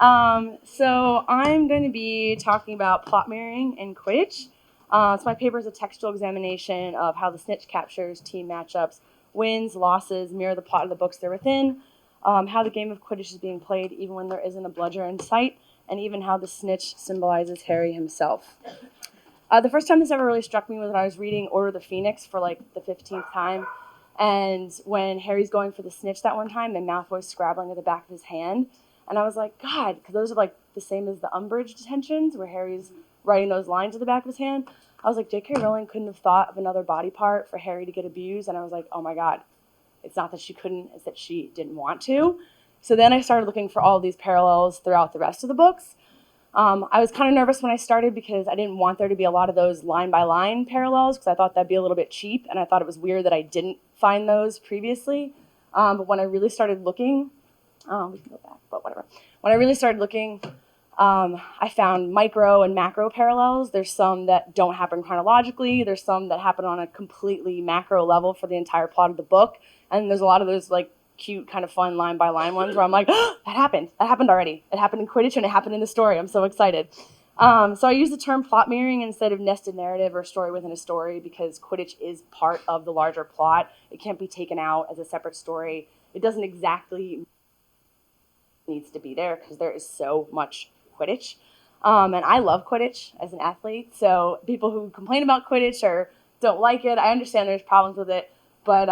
So I'm going to be talking about plot mirroring in Quidditch. So my paper is a textual examination of how the snitch captures, team matchups, wins, losses, mirror the plot of the books they're within, how the game of Quidditch is being played even when there isn't a bludger in sight, and even how the snitch symbolizes Harry himself. The first time this ever really struck me was when I was reading Order of the Phoenix for like the 15th time. And when Harry's going for the snitch that one time, and Malfoy's scrabbling at the back of his hand. And I was like, God, because those are like the same as the Umbridge detentions, where Harry's writing those lines at the back of his hand. I was like, J.K. Rowling couldn't have thought of another body part for Harry to get abused. And I was like, oh my God, it's not that she couldn't, it's that she didn't want to. So then I started looking for all of these parallels throughout the rest of the books. I was kind of nervous when I started because I didn't want there to be a lot of those line-by-line parallels because I thought that'd be a little bit cheap, and I thought it was weird that I didn't find those previously. But when I really started looking, we can go back, but whatever. When I really started looking, I found micro and macro parallels. There's some that don't happen chronologically. There's some that happen on a completely macro level for the entire plot of the book, and there's a lot of those like cute, kind of fun line-by-line ones where I'm like, oh, that happened already. It happened in Quidditch and it happened in the story. I'm so excited. So I use the term plot mirroring instead of nested narrative or story within a story because Quidditch is part of the larger plot. It can't be taken out as a separate story. It doesn't exactly needs to be there because there is so much Quidditch. And I love Quidditch as an athlete. So people who complain about Quidditch or don't like it, I understand there's problems with it, but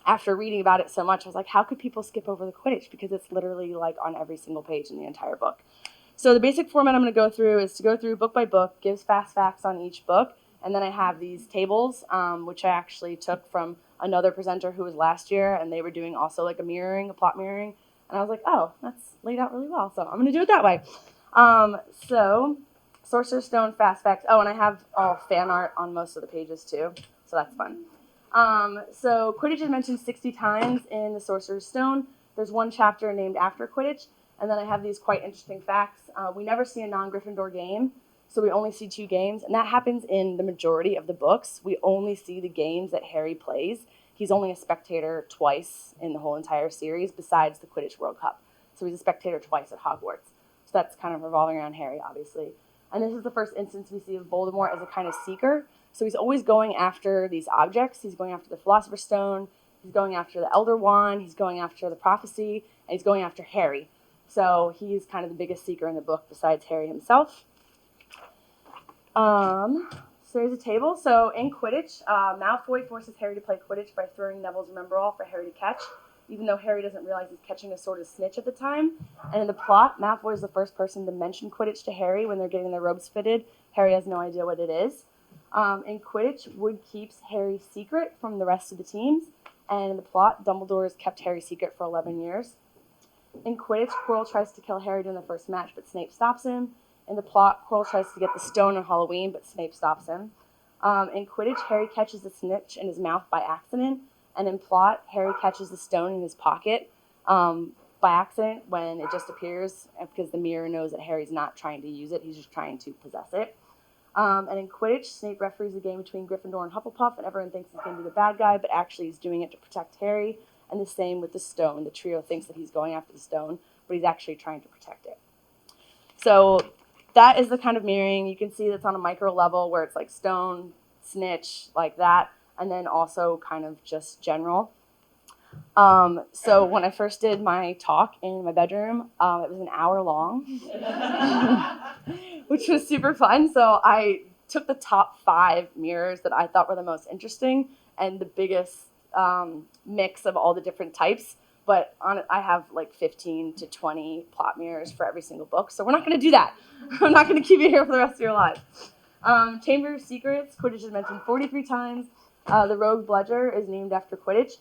after reading about it so much, I was like, how could people skip over the Quidditch? Because it's literally like on every single page in the entire book. So the basic format I'm going to go through is to go through book by book, gives fast facts on each book, and then I have these tables, which I actually took from another presenter who was last year, and they were doing also like a plot mirroring, and I was like, oh, that's laid out really well, so I'm going to do it that way. So Sorcerer's Stone fast facts. Oh, and I have all fan art on most of the pages too, so that's fun. So Quidditch is mentioned 60 times in the Sorcerer's Stone. There's one chapter named after Quidditch, and then I have these quite interesting facts. We never see a non-Gryffindor game, so we only see 2 games, and that happens in the majority of the books. We only see the games that Harry plays. He's only a spectator twice in the whole entire series, besides the Quidditch World Cup. So he's a spectator twice at Hogwarts. So that's kind of revolving around Harry, obviously. And this is the first instance we see of Voldemort as a kind of seeker. So he's always going after these objects. He's going after the Philosopher's Stone. He's going after the Elder Wand. He's going after the Prophecy. And he's going after Harry. So he's kind of the biggest seeker in the book besides Harry himself. So there's a table. So in Quidditch, Malfoy forces Harry to play Quidditch by throwing Neville's Remembrall for Harry to catch, even though Harry doesn't realize he's catching a sort of snitch at the time. And in the plot, Malfoy is the first person to mention Quidditch to Harry when they're getting their robes fitted. Harry has no idea what it is. In Quidditch, Wood keeps Harry secret from the rest of the teams, and in the plot, Dumbledore has kept Harry secret for 11 years. In Quidditch, Quirrell tries to kill Harry during the first match, but Snape stops him. In the plot, Quirrell tries to get the stone on Halloween, but Snape stops him. In Quidditch, Harry catches the snitch in his mouth by accident, and in plot, Harry catches the stone in his pocket by accident when it just appears, because the mirror knows that Harry's not trying to use it, he's just trying to possess it. And in Quidditch, Snape referees the game between Gryffindor and Hufflepuff, and everyone thinks he's going to be the bad guy, but actually he's doing it to protect Harry. And the same with the stone. The trio thinks that he's going after the stone, but he's actually trying to protect it. So that is the kind of mirroring. You can see that's on a micro level where it's like stone, snitch, like that, and then also kind of just general. So when I first did my talk in my bedroom, it was an hour long, which was super fun. So I took the top 5 mirrors that I thought were the most interesting and the biggest mix of all the different types. But I have like 15 to 20 plot mirrors for every single book. So we're not going to do that. I'm not going to keep you here for the rest of your life. Chamber of Secrets, Quidditch is mentioned 43 times. The Rogue Bludger is named after Quidditch.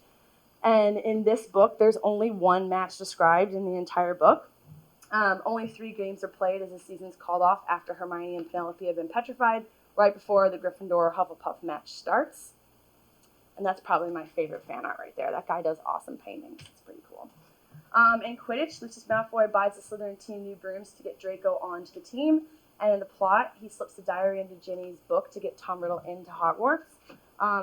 And in this book, there's only 1 match described in the entire book. Only 3 games are played as the season's called off after Hermione and Penelope have been petrified, right before the Gryffindor-Hufflepuff match starts. And that's probably my favorite fan art right there. That guy does awesome paintings. It's pretty cool. In Quidditch, Lucius Malfoy buys the Slytherin team new brooms to get Draco onto the team. And in the plot, he slips the diary into Ginny's book to get Tom Riddle into Hogwarts.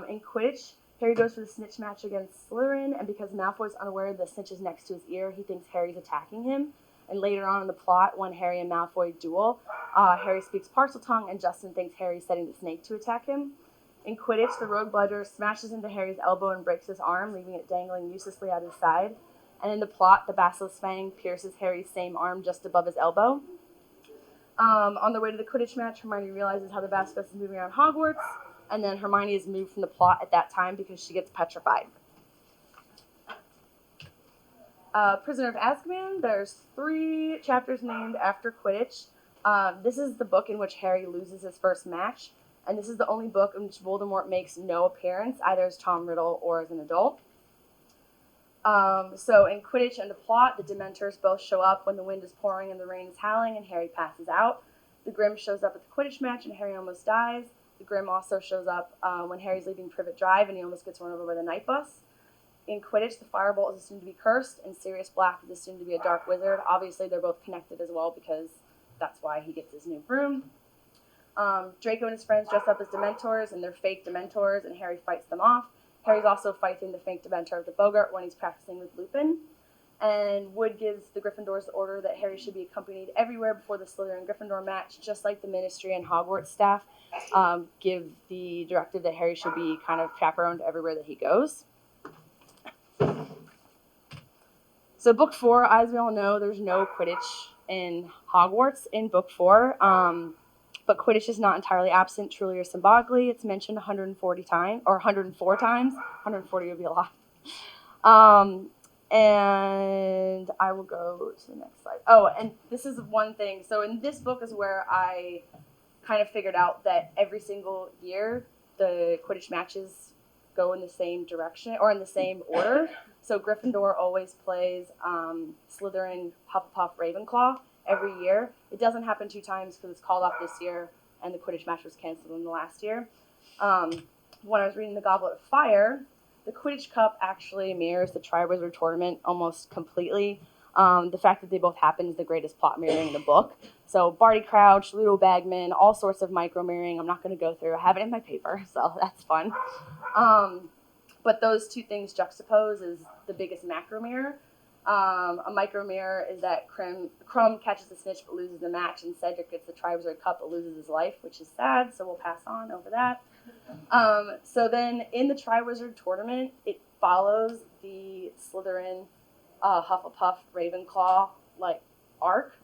In Quidditch, Harry goes for the snitch match against Slytherin, and because Malfoy's unaware the snitch is next to his ear, he thinks Harry's attacking him. And later on in the plot, when Harry and Malfoy duel, Harry speaks Parseltongue, and Justin thinks Harry's setting the snake to attack him. In Quidditch, the rogue bludger smashes into Harry's elbow and breaks his arm, leaving it dangling uselessly at his side. And in the plot, the basilisk fang pierces Harry's same arm just above his elbow. On their way to the Quidditch match, Hermione realizes how the basilisk is moving around Hogwarts, and then Hermione is moved from the plot at that time because she gets petrified. Prisoner of Azkaban, there's 3 chapters named after Quidditch. This is the book in which Harry loses his first match, and this is the only book in which Voldemort makes no appearance, either as Tom Riddle or as an adult. So in Quidditch and the plot, the Dementors both show up when the wind is pouring and the rain is howling and Harry passes out. The Grim shows up at the Quidditch match and Harry almost dies. The Grim also shows up when Harry's leaving Privet Drive and he almost gets run over by the night bus. In Quidditch, the Firebolt is assumed to be cursed and Sirius Black is assumed to be a dark wizard. Obviously, they're both connected as well because that's why he gets his new broom. Draco and his friends dress up as Dementors and they're fake Dementors and Harry fights them off. Harry's also fighting the fake Dementor of the Bogart when he's practicing with Lupin. And Wood gives the Gryffindors the order that Harry should be accompanied everywhere before the Slytherin-Gryffindor match, just like the Ministry and Hogwarts staff give the directive that Harry should be kind of chaperoned everywhere that he goes. So Book 4, as we all know, there's no Quidditch in Hogwarts in Book 4. But Quidditch is not entirely absent, truly or symbolically. It's mentioned 140 times, or 104 times. 140 would be a lot. And I will go to the next slide. Oh, and this is one thing. So in this book is where I kind of figured out that every single year the Quidditch matches go in the same direction, or in the same order. So Gryffindor always plays Slytherin, Hufflepuff, Ravenclaw every year. It doesn't happen 2 times because it's called off this year and the Quidditch match was canceled in the last year. When I was reading The Goblet of Fire, the Quidditch Cup actually mirrors the Triwizard Tournament almost completely. The fact that they both happen is the greatest plot mirroring in the book. So Barty Crouch, Ludo Bagman, all sorts of micro mirroring. I'm not going to go through. I have it in my paper, so that's fun. But those 2 things juxtapose is the biggest macro mirror. A micro mirror is that Krum catches the snitch but loses the match, and Cedric gets the Triwizard Cup but loses his life, which is sad, so we'll pass on over that. So then in the Triwizard Tournament, it follows the Slytherin, Hufflepuff, Ravenclaw arc.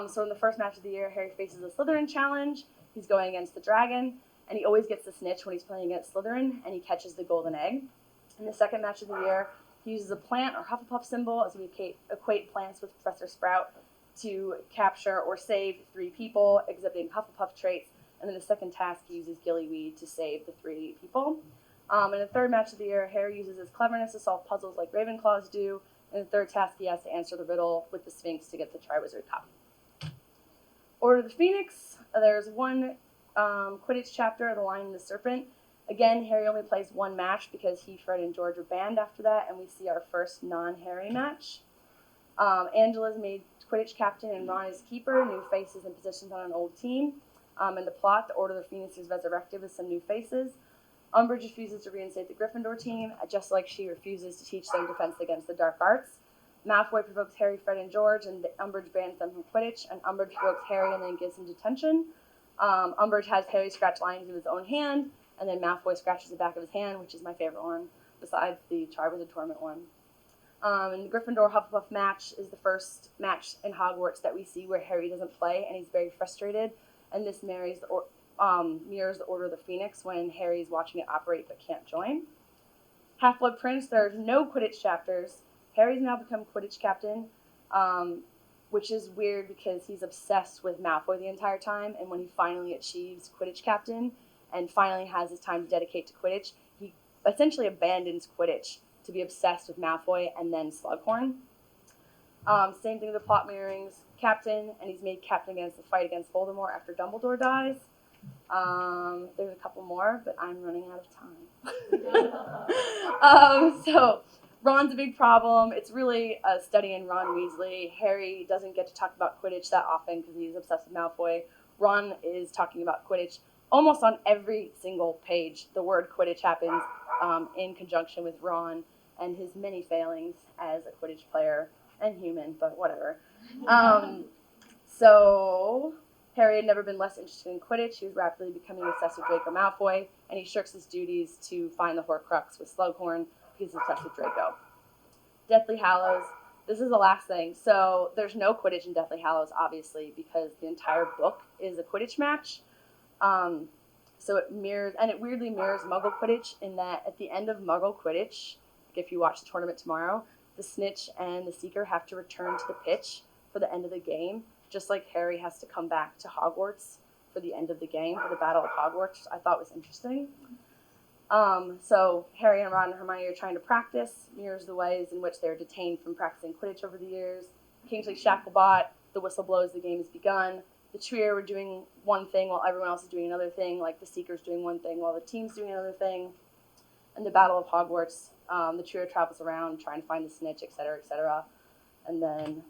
So in the first match of the year, Harry faces a Slytherin challenge. He's going against the dragon, and he always gets the snitch when he's playing against Slytherin, and he catches the golden egg. In the second match of the year, he uses a plant or Hufflepuff symbol as we equate plants with Professor Sprout to capture or save 3 people exhibiting Hufflepuff traits. And then the second task, he uses Gillyweed to save the 3 people. In the third match of the year, Harry uses his cleverness to solve puzzles like Ravenclaws do. In the third task, he has to answer the riddle with the Sphinx to get the Triwizard Cup. Order of the Phoenix, there's 1 Quidditch chapter, The Lion and the Serpent. Again, Harry only plays 1 match because he, Fred, and George are banned after that, and we see our first non-Harry match. Angela's made Quidditch captain and Ron is keeper, new faces and positions on an old team. In the plot, the Order of the Phoenix is resurrected with some new faces. Umbridge refuses to reinstate the Gryffindor team, just like she refuses to teach them defense against the dark arts. Malfoy provokes Harry, Fred, and George, and Umbridge bans them from Quidditch, and Umbridge provokes Harry and then gives him detention. Umbridge has Harry scratch lines with his own hand, and then Malfoy scratches the back of his hand, which is my favorite one, besides the Triwizard Tournament one. And the Gryffindor-Hufflepuff match is the first match in Hogwarts that we see where Harry doesn't play, and he's very frustrated. And this mirrors the Order of the Phoenix when Harry's watching it operate but can't join. Half-Blood Prince, there's no Quidditch chapters. Harry's now become Quidditch captain, which is weird because he's obsessed with Malfoy the entire time, and when he finally achieves Quidditch captain and finally has his time to dedicate to Quidditch, he essentially abandons Quidditch to be obsessed with Malfoy and then Slughorn. Same thing with the plot mirrorings. Captain, and he's made captain against the fight against Voldemort after Dumbledore dies. There's a couple more, but I'm running out of time. So Ron's a big problem. It's really a study in Ron Weasley. Harry doesn't get to talk about Quidditch that often because he's obsessed with Malfoy. Ron is talking about Quidditch almost on every single page. The word Quidditch happens in conjunction with Ron and his many failings as a Quidditch player and human, but whatever. So Harry had never been less interested in Quidditch. He was rapidly becoming obsessed with Draco Malfoy, and he shirks his duties to find the Horcrux with Slughorn because he's obsessed with Draco. Deathly Hallows. This is the last thing. So there's no Quidditch in Deathly Hallows, obviously, because the entire book is a Quidditch match. So it mirrors, and it weirdly mirrors Muggle Quidditch in that at the end of Muggle Quidditch, like if you watch the tournament tomorrow, the Snitch and the Seeker have to return to the pitch for the end of the game, just like Harry has to come back to Hogwarts for the end of the game, for the Battle of Hogwarts, which I thought was interesting. So Harry and Ron and Hermione are trying to practice, mirrors the ways in which they're detained from practicing Quidditch over the years. Kingsley Shacklebot, the whistle blows, the game has begun. The trio are doing one thing while everyone else is doing another thing, like the Seeker's doing one thing while the team's doing another thing. In the Battle of Hogwarts, the trio travels around trying to find the Snitch, etc., etc. And then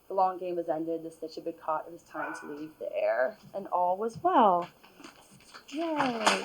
the long game was ended, the Snitch had been caught, it was time to leave the air, and all was well. Yay!